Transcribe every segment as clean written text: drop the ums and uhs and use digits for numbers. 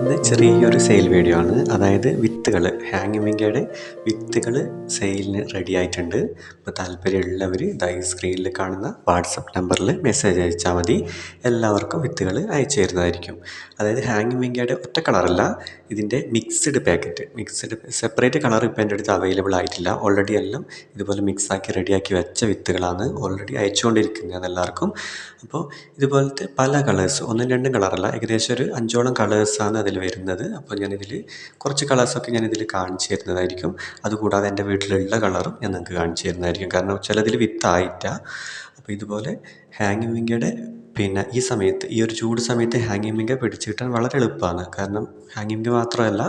ഇന്ന് ചെറിയൊരു sale video ആണ്. അതായത് വിത്തുകൾ, ഹാങ്ങിങ് വിങ്കയുടെ വിത്തുകൾ സെയിലിന് റെഡി ആയിട്ടുണ്ട്. അപ്പോൾ താല്പര്യമുള്ളവർ ഈ സ്ക്രീനിൽ കാണുന്ന വാട്സപ്പ് നമ്പറിൽ മെസ്സേജ് അയച്ചാൽ മതി. എല്ലാവർക്കും വിത്തുകൾ അയച്ചു തരുന്നതായിരിക്കും. അതായത് ഹാങ്ങിങ് വിങ്കയുടെ ഒറ്റ കളറല്ല, ഇതിൻ്റെ മിക്സ്ഡ് പാക്കറ്റ്, സെപ്പറേറ്റ് കളർ ഇപ്പോൾ എൻ്റെ അടുത്ത് അവൈലബിൾ ആയിട്ടില്ല. ഓൾറെഡി എല്ലാം ഇതുപോലെ മിക്സാക്കി റെഡിയാക്കി വെച്ച വിത്തുകളാണ് ഓൾറെഡി അയച്ചുകൊണ്ടിരിക്കുന്നത് എല്ലാവർക്കും. അപ്പോൾ ഇതുപോലത്തെ പല കളേഴ്സ്, ഒന്നും രണ്ടും കളറല്ല, ഏകദേശം ഒരു 5ഓളം കളേഴ്സാണ് അതിൽ വരുന്നത്. അപ്പോൾ ഞാനിതിൽ കുറച്ച് കളേഴ്സൊക്കെ ഞാനിതിൽ കാണിച്ചു തരുന്നതായിരിക്കും. അതുകൂടാതെ എൻ്റെ വീട്ടിലുള്ള കളറും ഞാൻ നിങ്ങൾക്ക് കാണിച്ചു തരുന്നതായിരിക്കും. കാരണം ചിലതിൽ വിത്തായിട്ട. അപ്പോൾ ഇതുപോലെ ഹാങ്ങിങ് വിങ്കയുടെ ഈ സമയത്ത്, ഈ ഒരു ചൂട് സമയത്ത് ഹാങ്ങിങ് വിങ്ക പിടിച്ച് കിട്ടാൻ വളരെ എളുപ്പമാണ്. കാരണം ഹാങ്ങിങ് വിങ്ക മാത്രമല്ല,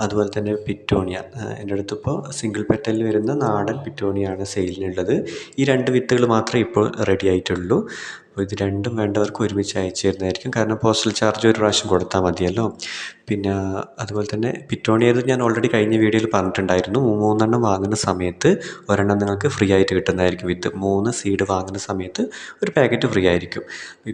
അതുപോലെ തന്നെ പിറ്റോണിയ, എൻ്റെ അടുത്തിപ്പോൾ സിംഗിൾ പെറ്റലിൽ വരുന്ന നാടൻ പിറ്റോണിയാണ് സെയിലിനുള്ളത്. ഈ 2 വിത്തുകൾ മാത്രമേ ഇപ്പോൾ റെഡി ആയിട്ടുള്ളൂ. അപ്പോൾ ഇത് രണ്ടും വേണ്ടവർക്ക് ഒരുമിച്ച് അയച്ചു തരുന്നതായിരിക്കും. കാരണം പോസ്റ്റൽ ചാർജ് ഒരു പ്രാവശ്യം കൊടുത്താൽ മതിയല്ലോ. അതുപോലെ തന്നെ പിറ്റോണിയത് ഞാൻ ഓൾറെഡി കഴിഞ്ഞ വീഡിയോയിൽ പറഞ്ഞിട്ടുണ്ടായിരുന്നു. 3 എണ്ണം വാങ്ങുന്ന സമയത്ത് ഒരെണ്ണം നിങ്ങൾക്ക് ഫ്രീ ആയിട്ട് കിട്ടുന്നതായിരിക്കും. 3 സീഡ് വാങ്ങുന്ന സമയത്ത് ഒരു പാക്കറ്റ് ഫ്രീ ആയിരിക്കും.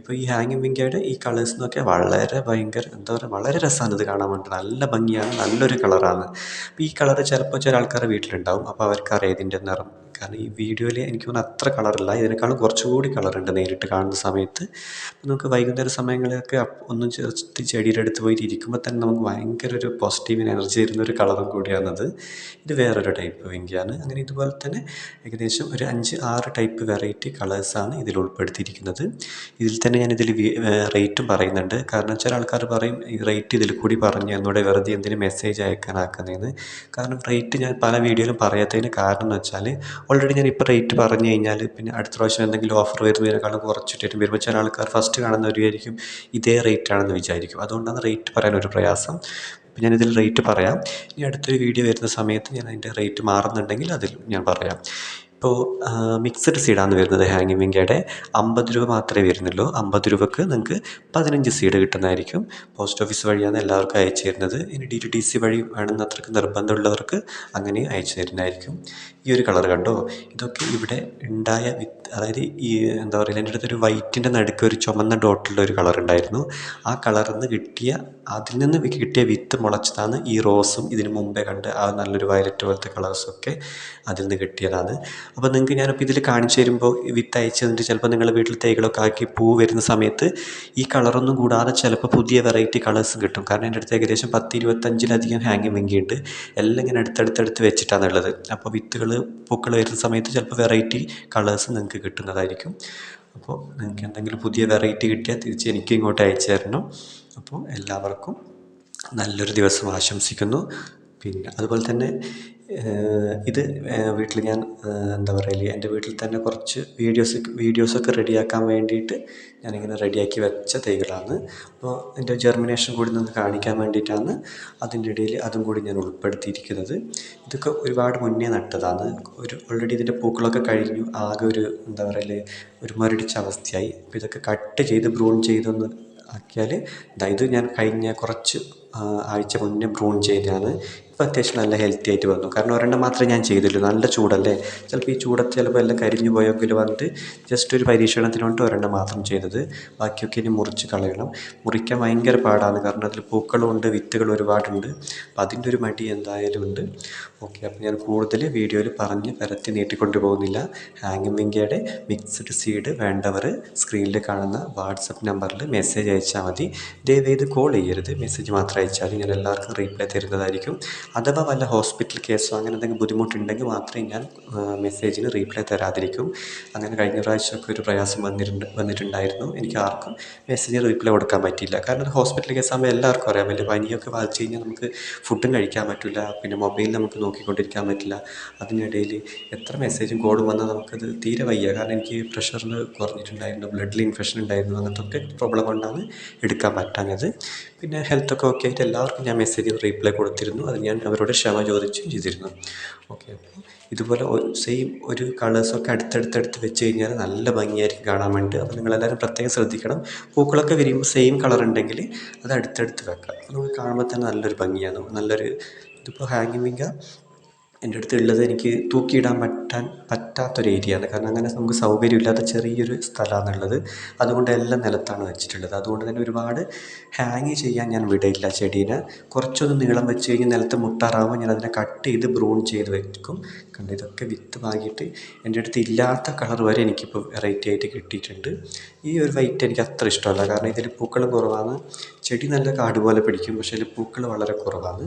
ഇപ്പോൾ ഈ ഹാങ്ങിങ് വിങ്കയുടെ ഈ കളേഴ്സ് എന്നൊക്കെ വളരെ ഭയങ്കര എന്താ പറയുക, വളരെ രസമാണ് ഇത് കാണാൻ വേണ്ടി. നല്ല ഭംഗിയാണ്, നല്ലൊരു കളറാണ്. അപ്പോൾ ഈ കളറ് ചിലപ്പോൾ ചില ആൾക്കാരുടെ വീട്ടിലുണ്ടാവും. അപ്പോൾ അവർക്കറിയാം ഇതിൻ്റെ നിറം. കാരണം ഈ വീഡിയോയിൽ എനിക്ക് തോന്നുന്നു അത്ര കളറില്ല, ഇതിനേക്കാളും കുറച്ചുകൂടി കളറുണ്ട് നേരിട്ട് കാണുന്ന സമയത്ത്. നമുക്ക് വൈകുന്നേര സമയങ്ങളിലൊക്കെ ഒന്ന് ജസ്റ്റ് ചെടിയുടെ അടുത്ത് പോയിട്ട് ഇരിക്കുമ്പോൾ തന്നെ നമുക്ക് ഭയങ്കര ഒരു പോസിറ്റീവ് എനർജി തരുന്ന ഒരു കളറും കൂടിയാണത്. ഇത് വേറൊരു ടൈപ്പ് വിങ്കയാണ്. അങ്ങനെ ഇതുപോലെ തന്നെ ഏകദേശം ഒരു 5-6 ടൈപ്പ് വെറൈറ്റി കളേഴ്സാണ് ഇതിൽ ഉൾപ്പെടുത്തിയിരിക്കുന്നത്. ഇതിൽ തന്നെ ഞാനിതിൽ റേറ്റും പറയുന്നുണ്ട്. കാരണം ചില ആൾക്കാർ പറയും ഈ റേറ്റ് ഇതിൽ കൂടി പറഞ്ഞ് എന്നോട് വെറുതെ എന്തിനും മെസ്സേജ് അയക്കാനാക്കുന്നതെന്ന്. കാരണം റേറ്റ് ഞാൻ പല വീഡിയോയിലും പറയാത്തതിന് കാരണം എന്ന് വെച്ചാൽ, ഓൾറെഡി ഞാൻ ഇപ്പോൾ റേറ്റ് പറഞ്ഞു കഴിഞ്ഞാൽ പിന്നെ അടുത്ത പ്രാവശ്യം എന്തെങ്കിലും ഓഫർ വരുന്നതിനേക്കാളും കുറച്ചിട്ട് വരുമ്പോൾ ചില ആൾക്കാർ ഫസ്റ്റ് കാണുന്നവരായിരിക്കും ഇതേ റേറ്റ് ആണെന്ന് വിചാരിക്കും. അതുകൊണ്ടാണ് റേറ്റ് പറയാനൊരു പ്രയാസം. അപ്പോൾ ഞാനിതിൽ റേറ്റ് പറയാം. ഇനി അടുത്തൊരു വീഡിയോ വരുന്ന സമയത്ത് ഞാൻ അതിൻ്റെ റേറ്റ് മാറുന്നുണ്ടെങ്കിൽ അതിൽ ഞാൻ പറയാം. ഇപ്പോൾ മിക്സഡ് സീഡാണ് വരുന്നത് ഹാങ്ങിങ് വിങ്കയുടെ. 50 രൂപ മാത്രമേ വരുന്നുള്ളൂ. 50 രൂപക്ക് നിങ്ങൾക്ക് 15 സീഡ് കിട്ടുന്നതായിരിക്കും. പോസ്റ്റ് ഓഫീസ് വഴിയാണ് എല്ലാവർക്കും അയച്ചു തരുന്നത്. ഇനി DTDC വഴി വേണമെന്ന് അത്രയ്ക്ക് നിർബന്ധമുള്ളവർക്ക് അങ്ങനെ അയച്ചു തരുന്നതായിരിക്കും. ഈ ഒരു കളർ കണ്ടോ, ഇതൊക്കെ ഇവിടെ ഉണ്ടായ അതായത് ഈ എന്താ പറയുക, എൻ്റെ അടുത്തൊരു വൈറ്റിൻ്റെ നടുക്ക് ഒരു ചുമന്ന ഡോട്ടുള്ള ഒരു കളർ ഉണ്ടായിരുന്നു. ആ കളറിൽ നിന്ന് അതിൽ നിന്ന് കിട്ടിയ വിത്ത് മുളച്ചതാണ് ഈ റോസും ഇതിന് മുമ്പേ കണ്ട് ആ നല്ലൊരു വയലറ്റ് പോലത്തെ കളേഴ്സൊക്കെ അതിൽ നിന്ന് കിട്ടിയതാണ്. അപ്പോൾ നിങ്ങൾക്ക് ഞാനിപ്പോൾ ഇതിൽ കാണിച്ചു തരുമ്പോൾ വിത്ത് അയച്ചു തന്നിട്ട് ചിലപ്പോൾ നിങ്ങളുടെ വീട്ടിൽ തൈകളൊക്കെ ആക്കി പൂ വരുന്ന സമയത്ത് ഈ കളറൊന്നും കൂടാതെ ചിലപ്പോൾ പുതിയ വെറൈറ്റി കളേഴ്സും കിട്ടും. കാരണം എൻ്റെ അടുത്ത് ഏകദേശം 10-25ലധികം ഹാങ്ങിങ് വിങ്കയുണ്ട്. എല്ലാം ഇങ്ങനെ അടുത്തടുത്ത് വെച്ചിട്ടാണുള്ളത്. അപ്പോൾ പൂക്കൾ വരുന്ന സമയത്ത് ചിലപ്പോൾ വെറൈറ്റി കളേഴ്സ് നിങ്ങൾക്ക് കിട്ടുന്നതായിരിക്കും. അപ്പോൾ നിങ്ങൾക്ക് എന്തെങ്കിലും പുതിയ വെറൈറ്റി കിട്ടിയാൽ തിരിച്ച് എനിക്ക് ഇങ്ങോട്ട് അയച്ചു തരണം. അപ്പോൾ എല്ലാവർക്കും നല്ലൊരു ദിവസം ആശംസിക്കുന്നു. അതുപോലെ തന്നെ ഇത് വീട്ടിൽ ഞാൻ എന്താ പറയുക, എൻ്റെ വീട്ടിൽ തന്നെ കുറച്ച് വീഡിയോസൊക്കെ റെഡിയാക്കാൻ വേണ്ടിയിട്ട് ഞാനിങ്ങനെ റെഡിയാക്കി വെച്ച തൈകളാണ്. അപ്പോൾ എൻ്റെ ജെർമിനേഷൻ കൂടി നിങ്ങൾക്ക് കാണിക്കാൻ വേണ്ടിയിട്ടാണ് അതിൻ്റെ ഇടയിൽ അതും കൂടി ഞാൻ ഉൾപ്പെടുത്തിയിരിക്കുന്നത്. ഇതൊക്കെ ഒരുപാട് മുന്നേ നട്ടതാണ്. ഓൾറെഡി ഇതിൻ്റെ പൂക്കളൊക്കെ കഴിഞ്ഞു. ആകെ ഒരു എന്താ പറയല്, ഒരു മുരടിച്ച അവസ്ഥയായി. അപ്പോൾ ഇതൊക്കെ കട്ട് ചെയ്ത് ബ്രൂൺ ചെയ്തൊന്ന് ആക്കിയാൽ ഇത് ഞാൻ കഴിഞ്ഞ കുറച്ച് ആഴ്ച മുന്നേ ബ്രൂൺ ചെയ്തതാണ്. ഇപ്പോൾ അത്യാവശ്യം നല്ല ഹെൽത്തി ആയിട്ട് വന്നു. കാരണം ഒരെണ്ണം മാത്രമേ ഞാൻ ചെയ്തുള്ളൂ. നല്ല ചൂടല്ലേ, ചിലപ്പോൾ ഈ ചൂടത്ത് ചിലപ്പോൾ എല്ലാം കരിഞ്ഞു പോയെങ്കിൽ വന്നിട്ട് ജസ്റ്റ് ഒരു പരീക്ഷണത്തിന് കൊണ്ട് ഒരെണ്ണം മാത്രം ചെയ്തത്. ബാക്കിയൊക്കെ ഇനി മുറിച്ച് കളയണം. മുറിക്കാൻ ഭയങ്കര പാടാണ്. കാരണം അതിൽ പൂക്കളുമുണ്ട്, വിത്തുകൾ ഒരുപാടുണ്ട്. അപ്പോൾ അതിൻ്റെ ഒരു മടി എന്തായാലും ഉണ്ട്. ഓക്കെ, അപ്പോൾ ഞാൻ കൂടുതൽ വീഡിയോയിൽ പറഞ്ഞ് പരത്തി നീട്ടിക്കൊണ്ട് പോകുന്നില്ല. ഹാങ്ങിങ് വിങ്കയുടെ മിക്സ്ഡ് സീഡ് വേണ്ടവർ സ്ക്രീനിൽ കാണുന്ന വാട്സപ്പ് നമ്പറിൽ മെസ്സേജ് അയച്ചാൽ മതി. ദയവേത് കോൾ ചെയ്യരുത്, മെസ്സേജ് മാത്രം അയച്ചാൽ ഞാൻ എല്ലാവർക്കും റീപ്ലൈ തരുന്നതായിരിക്കും. അഥവാ വല്ല ഹോസ്പിറ്റൽ കേസോ അങ്ങനെ എന്തെങ്കിലും ബുദ്ധിമുട്ടുണ്ടെങ്കിൽ മാത്രമേ ഞാൻ മെസ്സേജിന് റീപ്ലൈ തരാതിരിക്കും. അങ്ങനെ കഴിഞ്ഞ പ്രാവശ്യമൊക്കെ ഒരു പ്രയാസം വന്നിട്ടുണ്ടായിരുന്നു. എനിക്ക് ആർക്കും മെസ്സേജിന് റീപ്ലൈ കൊടുക്കാൻ പറ്റിയില്ല. കാരണം ഹോസ്പിറ്റൽ കേസാകുമ്പോൾ എല്ലാവർക്കും അറിയാൻ പറ്റില്ല, പനിയൊക്കെ ബാധിച്ച് കഴിഞ്ഞാൽ നമുക്ക് ഫുഡും കഴിക്കാൻ പറ്റില്ല, പിന്നെ മൊബൈൽ നമുക്ക് നോക്കിക്കൊണ്ടിരിക്കാൻ പറ്റില്ല. അതിനിടയിൽ എത്ര മെസ്സേജും കോളും വന്നാൽ നമുക്കത് തീരെ വയ്യ. കാരണം എനിക്ക് പ്രഷറിൽ കുറഞ്ഞിട്ടുണ്ടായിരുന്നു, ബ്ലഡിൽ ഇൻഫെക്ഷൻ ഉണ്ടായിരുന്നു. അങ്ങനത്തെ പ്രോബ്ലം കൊണ്ടാണ് എടുക്കാൻ പറ്റാഞ്ഞത്. പിന്നെ ഹെൽത്തൊക്കെ ഓക്കെ ആയിട്ട് എല്ലാവർക്കും ഞാൻ മെസ്സേജ് റീപ്ലൈ കൊടുത്തിരുന്നു. അത് ഞാൻ അവരോട് ക്ഷമ ചോദിച്ചും ചെയ്തിരുന്നു. ഓക്കെ, അപ്പോൾ ഇതുപോലെ സെയിം ഒരു കളേഴ്സൊക്കെ അടുത്തടുത്ത് വെച്ച് കഴിഞ്ഞാൽ നല്ല ഭംഗിയായിരിക്കും കാണാൻ വേണ്ടി. അപ്പോൾ നിങ്ങളെല്ലാവരും പ്രത്യേകം ശ്രദ്ധിക്കണം. പൂക്കളൊക്കെ വിരിയുമ്പോൾ സെയിം കളർ ഉണ്ടെങ്കിൽ അത് അടുത്തടുത്ത് വെക്കാം. അപ്പോൾ നമുക്ക് കാണുമ്പോൾ തന്നെ നല്ലൊരു ഭംഗിയാണ്. ഇതിപ്പോൾ ഹാങ്ങിങ് വിങ്ക എൻ്റെ അടുത്തുള്ളത് എനിക്ക് തൂക്കിയിടാൻ പറ്റാത്തൊരു ഏരിയയാണ്. കാരണം അങ്ങനെ നമുക്ക് സൗകര്യമില്ലാത്ത ചെറിയൊരു സ്ഥലമാണുള്ളത്. അതുകൊണ്ട് എല്ലാം നിലത്താണ് വെച്ചിട്ടുള്ളത്. അതുകൊണ്ട് തന്നെ ഒരുപാട് ഹാങ് ചെയ്യാൻ ഞാൻ വിടയില്ല ചെടീനെ. കുറച്ചൊന്ന് നീളം വെച്ച് കഴിഞ്ഞ് നിലത്ത് മുട്ടാറാകുമ്പോൾ ഞാൻ അതിനെ കട്ട് ചെയ്ത് ബ്രൂൺ ചെയ്ത് വെക്കും. കണ്ട് ഇതൊക്കെ വിത്ത് പാകിയിട്ട് എൻ്റെ അടുത്ത് ഇല്ലാത്ത കളർ വരെ എനിക്കിപ്പോൾ വെറൈറ്റി ആയിട്ട് കിട്ടിയിട്ടുണ്ട്. ഈ ഒരു വൈറ്റ് എനിക്ക് അത്ര ഇഷ്ടമല്ല. കാരണം ഇതിൽ പൂക്കൾ കുറവാണ്. ചെടി നല്ല കാട് പോലെ പിടിക്കും, പക്ഷേ ഇതിൽ പൂക്കൾ വളരെ കുറവാണ്.